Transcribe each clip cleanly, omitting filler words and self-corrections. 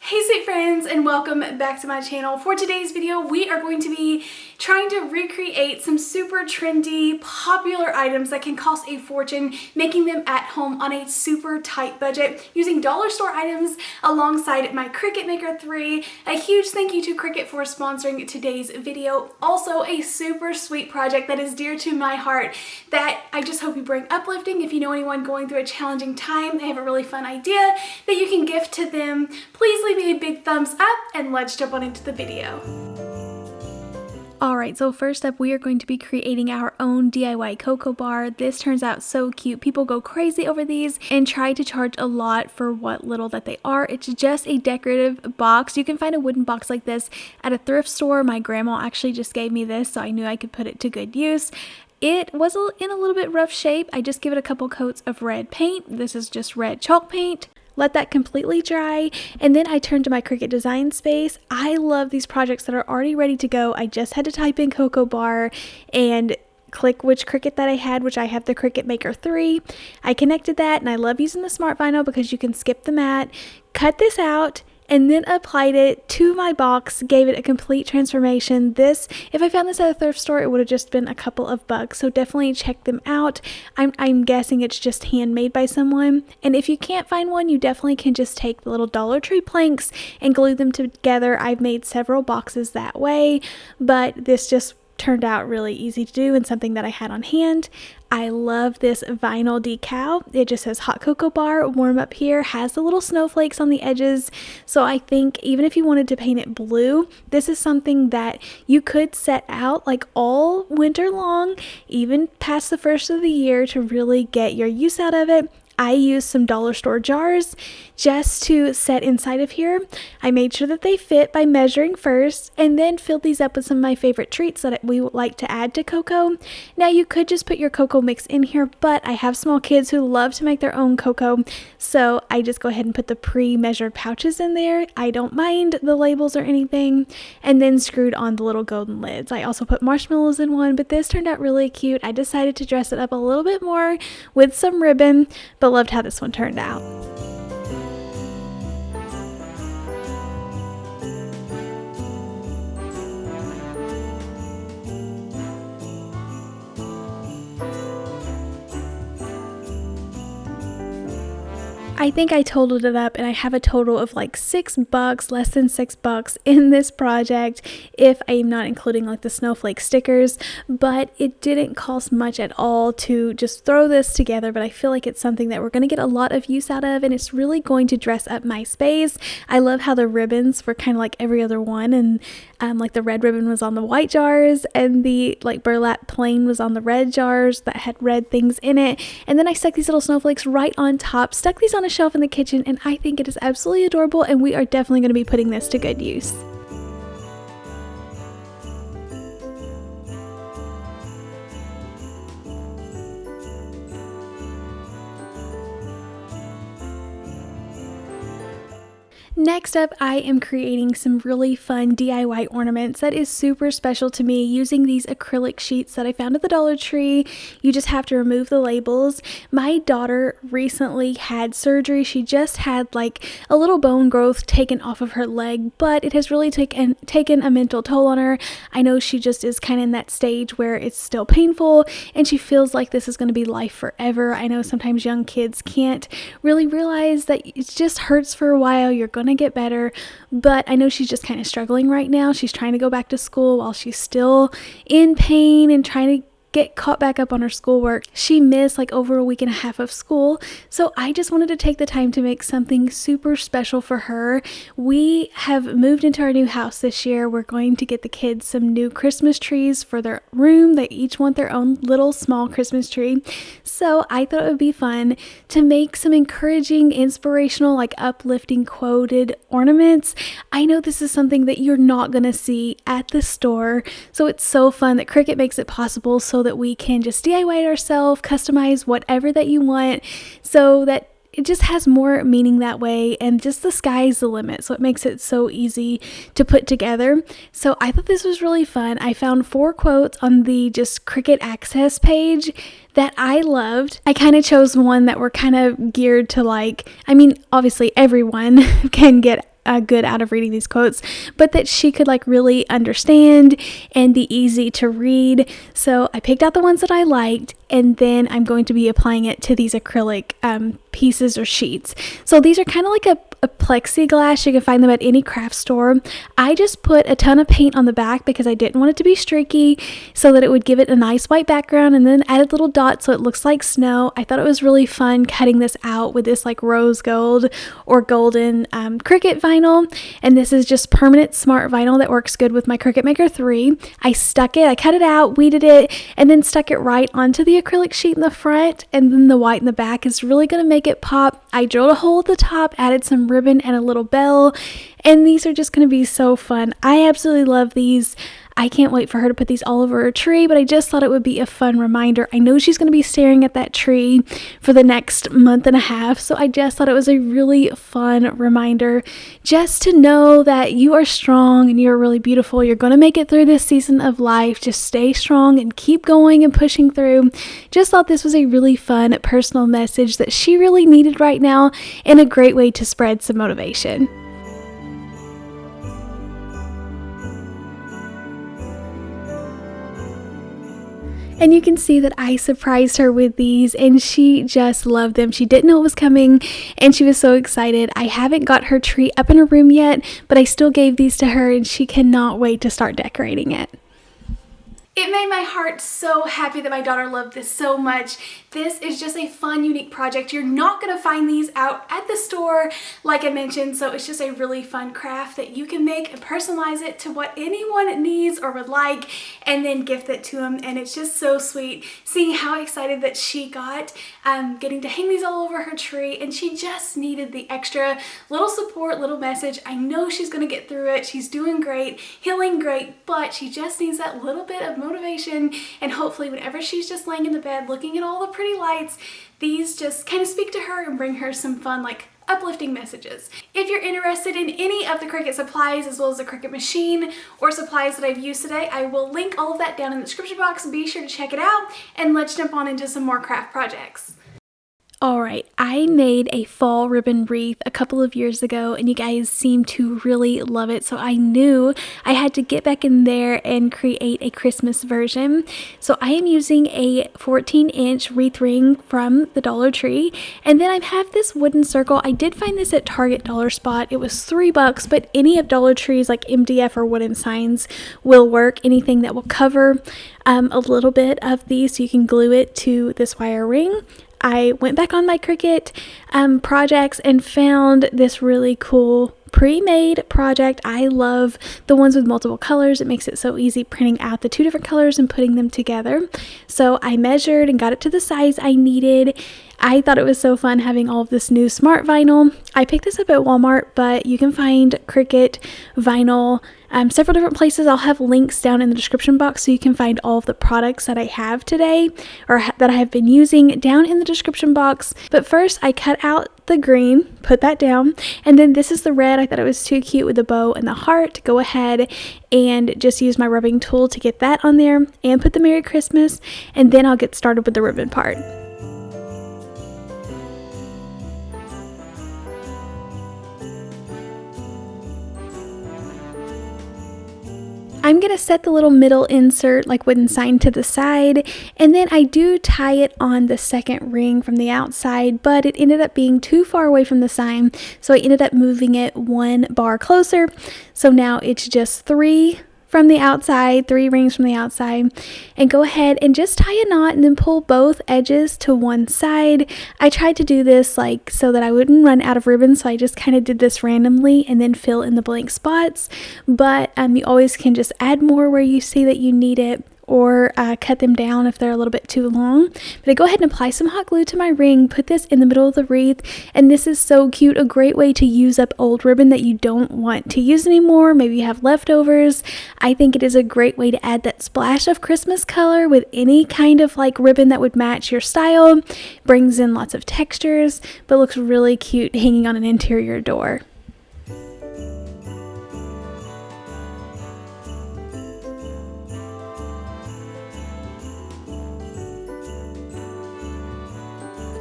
Hey sweet friends, and welcome back to my channel. For today's video, we are going to be trying to recreate some super trendy, popular items that can cost a fortune, making them at home on a super tight budget using dollar store items alongside my Cricut Maker 3. A huge thank you to Cricut for sponsoring today's video. Also, a super sweet project that is dear to my heart that I just hope you bring uplifting. If you know anyone going through a challenging time, they have a really fun idea that you can gift to them. Please leave me a big thumbs up and let's jump on into the video. Alright, so first up we are going to be creating our own DIY cocoa bar. This turns out so cute. People go crazy over these and try to charge a lot for what little that they are. It's just a decorative box. You can find a wooden box like this at a thrift store. My grandma actually just gave me this, so I knew I could put it to good use. It was in a little bit rough shape. I just give it a couple coats of red paint. This is just red chalk paint. Let that completely dry, and then I turn to my Cricut design space. I love these projects that are already ready to go. I just had to type in cocoa bar and click which Cricut that I had, which I have the Cricut Maker 3. I connected that, and I love using the smart vinyl because you can skip the mat. Cut this out and then applied it to my box, gave it a complete transformation. This, if I found this at a thrift store, it would have just been a couple of bucks, so definitely check them out. I'm guessing it's just handmade by someone, and if you can't find one, you definitely can just take the little Dollar Tree planks and glue them together. I've made several boxes that way, but this just turned out really easy to do and something that I had on hand. I love this vinyl decal. It just says hot cocoa bar, warm up here, has the little snowflakes on the edges. So I think even if you wanted to paint it blue, this is something that you could set out like all winter long, even past the first of the year, to really get your use out of it. I used some dollar store jars just to set inside of here. I made sure that they fit by measuring first, and then filled these up with some of my favorite treats that we like to add to cocoa. Now you could just put your cocoa mix in here, but I have small kids who love to make their own cocoa, so I just go ahead and put the pre-measured pouches in there. I don't mind the labels or anything, and then screwed on the little golden lids. I also put marshmallows in one, but this turned out really cute. I decided to dress it up a little bit more with some ribbon, but loved how this one turned out. I think I totaled it up and I have a total of like $6, less than $6 in this project, if I'm not including like the snowflake stickers, but it didn't cost much at all to just throw this together. But I feel like it's something that we're going to get a lot of use out of, and it's really going to dress up my space. I love how the ribbons were kind of like every other one, and like the red ribbon was on the white jars, and the like burlap plain was on the red jars that had red things in it. And then I stuck these little snowflakes right on top, stuck these on a shelf in the kitchen, and I think it is absolutely adorable, and we are definitely going to be putting this to good use. Next up, I am creating some really fun DIY ornaments that is super special to me using these acrylic sheets that I found at the Dollar Tree. You just have to remove the labels. My daughter recently had surgery. She just had like a little bone growth taken off of her leg, but it has really taken a mental toll on her. I know she just is kind of in that stage where it's still painful and she feels like this is going to be life forever. I know sometimes young kids can't really realize that it just hurts for a while. You're going to get better, but I know she's just kind of struggling right now. She's trying to go back to school while she's still in pain and trying to get caught back up on her schoolwork. She missed like over a week and a half of school, so I just wanted to take the time to make something super special for her. We have moved into our new house this year. We're going to get the kids some new Christmas trees for their room. They each want their own little small Christmas tree, so I thought it would be fun to make some encouraging, inspirational, like uplifting quoted ornaments. I know this is something that you're not going to see at the store, so it's so fun that Cricut makes it possible so that we can just DIY it ourselves, customize whatever that you want, so that it just has more meaning that way, and just the sky's the limit, so it makes it so easy to put together. So I thought this was really fun. I found 4 quotes on the just Cricut Access page that I loved. I kind of chose one that were kind of geared to, like, I mean, obviously everyone can get good out of reading these quotes, but that she could like really understand and be easy to read. So I picked out the ones that I liked, and then I'm going to be applying it to these acrylic pieces or sheets. So these are kind of like a plexiglass. You can find them at any craft store. I just put a ton of paint on the back because I didn't want it to be streaky, so that it would give it a nice white background, and then added little dots so it looks like snow. I thought it was really fun cutting this out with this like rose gold or golden Cricut vinyl, and this is just permanent smart vinyl that works good with my Cricut Maker 3. I cut it out, weeded it, and then stuck it right onto the acrylic sheet in the front, and then the white in the back is really going to make it pop. I drilled a hole at the top, added some ribbon and a little bell, and these are just going to be so fun. I absolutely love these. I can't wait for her to put these all over her tree, but I just thought it would be a fun reminder. I know she's going to be staring at that tree for the next month and a half, so I just thought it was a really fun reminder just to know that you are strong and you're really beautiful. You're going to make it through this season of life. Just stay strong and keep going and pushing through. Just thought this was a really fun personal message that she really needed right now, and a great way to spread some motivation. And you can see that I surprised her with these, and she just loved them. She didn't know it was coming, and she was so excited. I haven't got her tree up in her room yet, but I still gave these to her, and she cannot wait to start decorating it. It made my heart so happy that my daughter loved this so much. This is just a fun, unique project. You're not going to find these out at the store, like I mentioned, so it's just a really fun craft that you can make and personalize it to what anyone needs or would like, and then gift it to them. And it's just so sweet seeing how excited that she got getting to hang these all over her tree, and she just needed the extra little support, little message. I know she's going to get through it. She's doing great, healing great, but she just needs that little bit of motivation, and hopefully whenever she's just laying in the bed looking at all the pretty lights, these just kind of speak to her and bring her some fun, like uplifting messages. If you're interested in any of the Cricut supplies as well as the Cricut machine or supplies that I've used today, I will link all of that down in the description box. Be sure to check it out, and let's jump on into some more craft projects. Alright, I made a fall ribbon wreath a couple of years ago, and you guys seem to really love it, so I knew I had to get back in there and create a Christmas version. So I am using a 14-inch wreath ring from the Dollar Tree, and then I have this wooden circle. I did find this at Target Dollar Spot. It was $3, but any of Dollar Tree's like MDF or wooden signs will work. Anything that will cover a little bit of these, so you can glue it to this wire ring. I went back on my Cricut projects and found this really cool pre-made project. I love the ones with multiple colors. It makes it so easy printing out the two different colors and putting them together. So I measured and got it to the size I needed. I thought it was so fun having all of this new smart vinyl. I picked this up at Walmart, but you can find Cricut vinyl several different places. I'll have links down in the description box so you can find all of the products that I have today or that I have been using down in the description box. But first I cut out the green, put that down, and then this is the red. I thought it was too cute with the bow and the heart. Go ahead and just use my rubbing tool to get that on there and put the Merry Christmas, and then I'll get started with the ribbon part. I'm going to set the little middle insert like wooden sign to the side, and then I do tie it on the second ring from the outside, but it ended up being too far away from the sign, so I ended up moving it one bar closer. So now it's just three from the outside, 3 rings from the outside, and go ahead and just tie a knot and then pull both edges to one side. I tried to do this like so that I wouldn't run out of ribbon, so I just kind of did this randomly and then fill in the blank spots, but you always can just add more where you see that you need it, or cut them down if they're a little bit too long. But I go ahead and apply some hot glue to my ring, put this in the middle of the wreath, and this is so cute. A great way to use up old ribbon that you don't want to use anymore. Maybe you have leftovers. I think it is a great way to add that splash of Christmas color with any kind of like ribbon that would match your style. Brings in lots of textures, but looks really cute hanging on an interior door.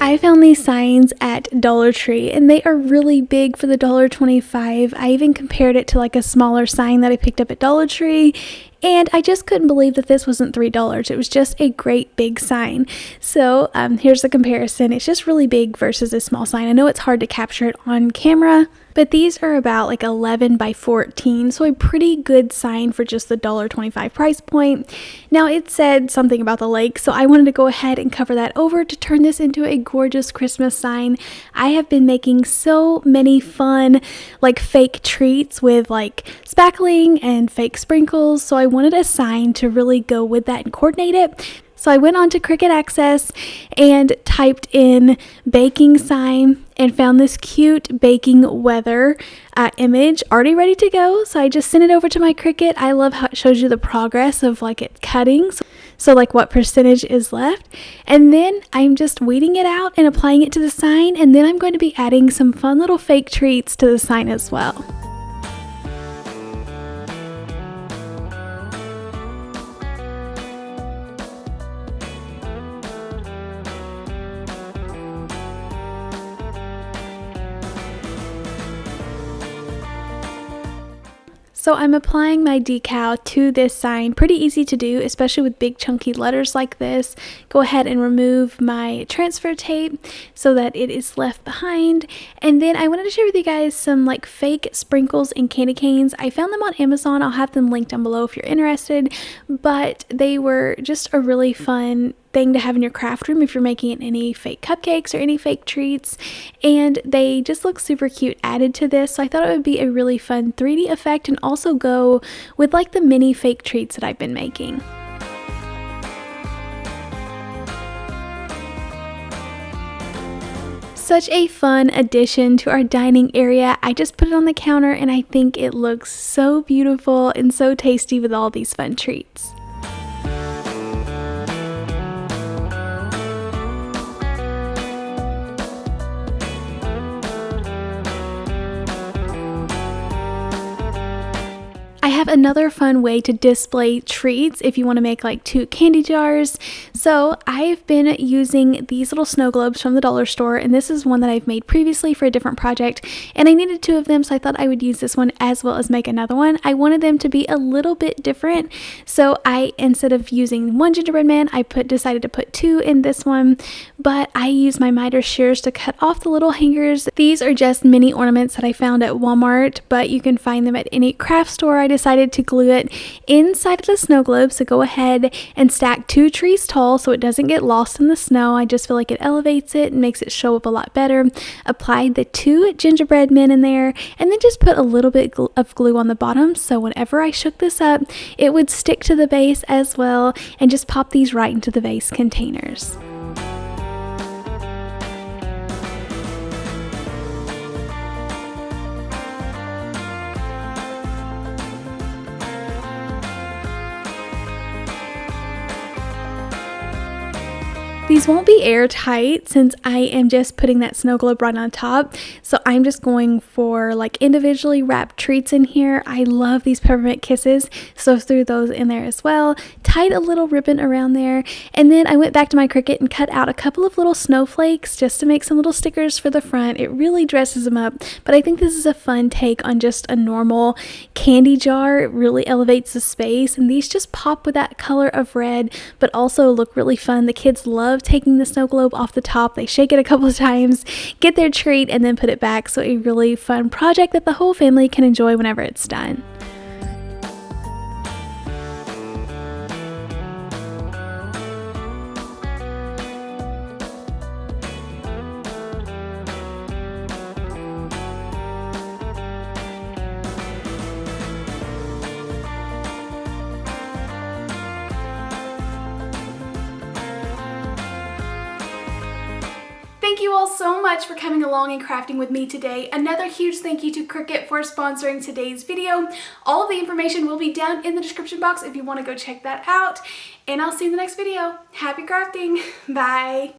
I I found these signs at Dollar Tree and they are really big for the $1.25. I even compared it to like a smaller sign that I picked up at Dollar Tree, and I just couldn't believe that this wasn't $3. It was just a great big sign. So here's the comparison. It's just really big versus a small sign. I know it's hard to capture it on camera, but these are about like 11 by 14, so a pretty good sign for just the $1.25 price point. Now it said something about the lake, so I wanted to go ahead and cover that over to turn this into a gorgeous Christmas sign. I have been making so many fun like fake treats with like spackling and fake sprinkles, so I wanted a sign to really go with that and coordinate it. So I went on to Cricut Access and typed in baking sign and found this cute baking weather image already ready to go. So I just sent it over to my Cricut. I love how it shows you the progress of like it cutting. So like what percentage is left. And then I'm just weeding it out and applying it to the sign. And then I'm going to be adding some fun little fake treats to the sign as well. So I'm applying my decal to this sign. Pretty easy to do, especially with big chunky letters like this. Go ahead and remove my transfer tape so that it is left behind. And then I wanted to share with you guys some like fake sprinkles and candy canes. I found them on Amazon. I'll have them linked down below if you're interested. But they were just a really fun thing to have in your craft room if you're making any fake cupcakes or any fake treats, and they just look super cute added to this. So I thought it would be a really fun 3D effect and also go with like the mini fake treats that I've been making. Such a fun addition to our dining area. I just put it on the counter and I think it looks so beautiful and so tasty with all these fun treats. I have another fun way to display treats if you want to make like 2 candy jars. So I've been using these little snow globes from the dollar store, and this is one that I've made previously for a different project, and I needed 2 of them, so I thought I would use this one as well as make another one. I wanted them to be a little bit different, so instead of using 1 gingerbread man, I decided to put 2 in this one, but I used my miter shears to cut off the little hangers. These are just mini ornaments that I found at Walmart, but you can find them at any craft store. I decided to glue it inside of the snow globe, so go ahead and stack 2 trees tall so it doesn't get lost in the snow. I just feel like it elevates it and makes it show up a lot better. Applied the 2 gingerbread men in there, and then just put a little bit of glue on the bottom, so whenever I shook this up it would stick to the base as well, and just pop these right into the vase containers. These won't be airtight since I am just putting that snow globe right on top, so I'm just going for like individually wrapped treats in here. I love these peppermint kisses, so threw those in there as well. Tied a little ribbon around there, and then I went back to my Cricut and cut out a couple of little snowflakes just to make some little stickers for the front. It really dresses them up, but I think this is a fun take on just a normal candy jar. It really elevates the space, and these just pop with that color of red, but also look really fun. The kids love taking the snow globe off the top. They shake it a couple of times, get their treat, and then put it back. So a really fun project that the whole family can enjoy whenever it's done. Thank you all so much for coming along and crafting with me today. Another huge thank you to Cricut for sponsoring today's video. All of the information will be down in the description box if you want to go check that out. And I'll see you in the next video. Happy crafting. Bye.